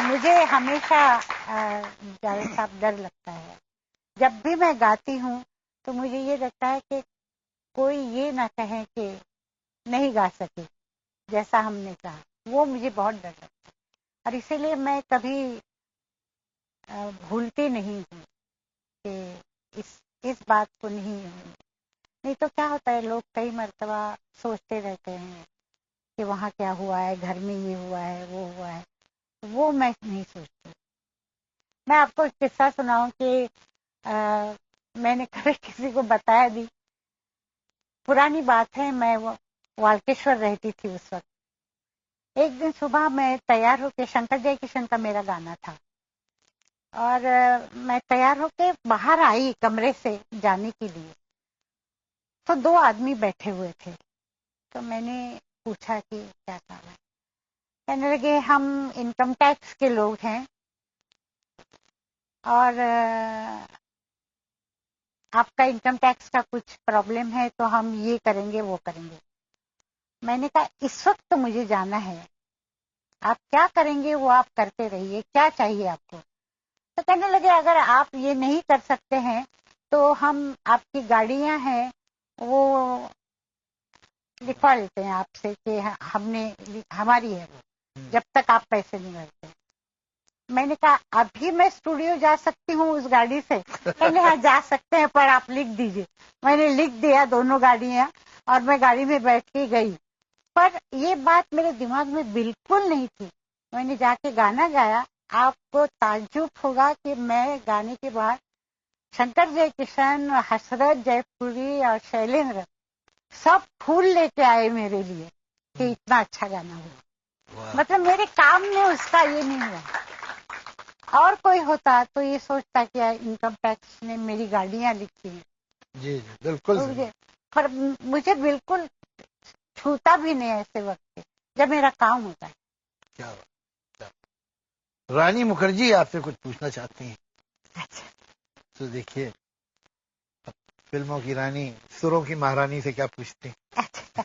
मुझे हमेशा जावेद साहब डर लगता है। जब भी मैं गाती हूँ तो मुझे ये लगता है कि कोई ये ना कहे कि नहीं गा सके जैसा हमने कहा, वो मुझे बहुत डर लगता है। और इसीलिए मैं कभी भूलती नहीं हूँ कि इस बात को नहीं तो क्या होता है, लोग कई मर्तबा सोचते रहते हैं कि वहाँ क्या हुआ है, घर में ये हुआ है, वो हुआ है। वो मैं नहीं सोचती। मैं आपको एक किस्सा सुनाऊं कि मैंने कभी किसी को बताया भी, पुरानी बात है, मैं वाल्केश्वर रहती थी उस वक्त। एक दिन सुबह मैं तैयार होकर, शंकर जय किशन का मेरा गाना था, और मैं तैयार होके बाहर आई कमरे से जाने के लिए, तो 2 आदमी बैठे हुए थे। तो मैंने पूछा कि क्या काम है। कहने लगे हम इनकम टैक्स के लोग हैं और आपका इनकम टैक्स का कुछ प्रॉब्लम है तो हम ये करेंगे वो करेंगे। मैंने कहा इस वक्त तो मुझे जाना है, आप क्या करेंगे वो आप करते रहिए, क्या चाहिए आपको। तो कहने लगे अगर आप ये नहीं कर सकते हैं तो हम, आपकी गाड़ियां हैं वो लिखवा लेते हैं आपसे कि हमारी है वो, जब तक आप पैसे नहीं भरते। मैंने कहा अभी मैं स्टूडियो जा सकती हूँ उस गाड़ी से। कहने हाँ जा सकते हैं, पर आप लिख दीजिए। मैंने लिख दिया 2 गाड़ियां, और मैं गाड़ी में बैठ के गई। पर ये बात मेरे दिमाग में बिल्कुल नहीं थी। मैंने जाके गाना गाया। आपको ताज्जुब होगा कि मैं गाने के बाद शंकर जयकिशन, हसरत जयपुरी और शैलेंद्र सब फूल लेके आए मेरे लिए कि इतना अच्छा गाना हुआ। मतलब मेरे काम में उसका ये नहीं हुआ। और कोई होता तो ये सोचता कि इनकम टैक्स ने मेरी गाड़ियां लिखी हैं। जी बिल्कुल। तो पर मुझे बिल्कुल छूता भी नहीं ऐसे वक्त पे, जब मेरा काम होता है। क्या रानी मुखर्जी आपसे कुछ पूछना चाहती हैं? अच्छा। तो देखिए, फिल्मों की रानी, सुरों की महारानी से क्या पूछते हैं? अच्छा।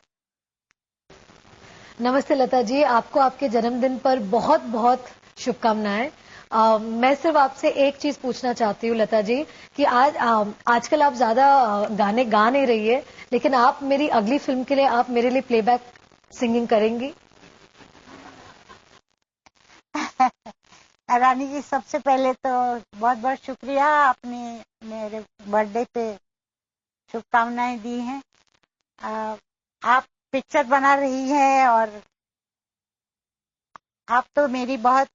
नमस्ते लता जी, आपको आपके जन्मदिन पर बहुत बहुत शुभकामनाएं। मैं सिर्फ आपसे एक चीज पूछना चाहती हूँ लता जी कि आजकल आप ज्यादा गाने गा नहीं रही है, लेकिन आप मेरी अगली फिल्म के लिए आप मेरे लिए प्लेबैक सिंगिंग करेंगी? रानी जी, सबसे पहले तो बहुत बहुत शुक्रिया, आपने मेरे बर्थडे पे शुभकामनाएं दी हैं। आप पिक्चर बना रही हैं और आप तो मेरी बहुत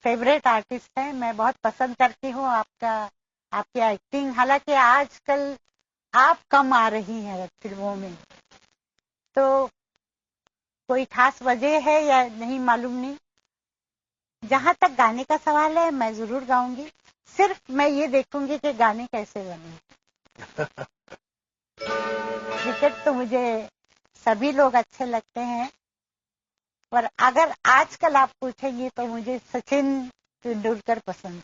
फेवरेट आर्टिस्ट हैं। मैं बहुत पसंद करती हूँ आपकी एक्टिंग। हालांकि आजकल आप कम आ रही हैं फिल्मों में, तो कोई खास वजह है या नहीं मालूम नहीं। जहां तक गाने का सवाल है, मैं जरूर गाऊंगी। सिर्फ मैं ये देखूंगी कि गाने कैसे बने। क्रिकेट तो मुझे सभी लोग अच्छे लगते हैं, पर अगर आजकल आप पूछेंगे तो मुझे सचिन तेंदुलकर पसंद।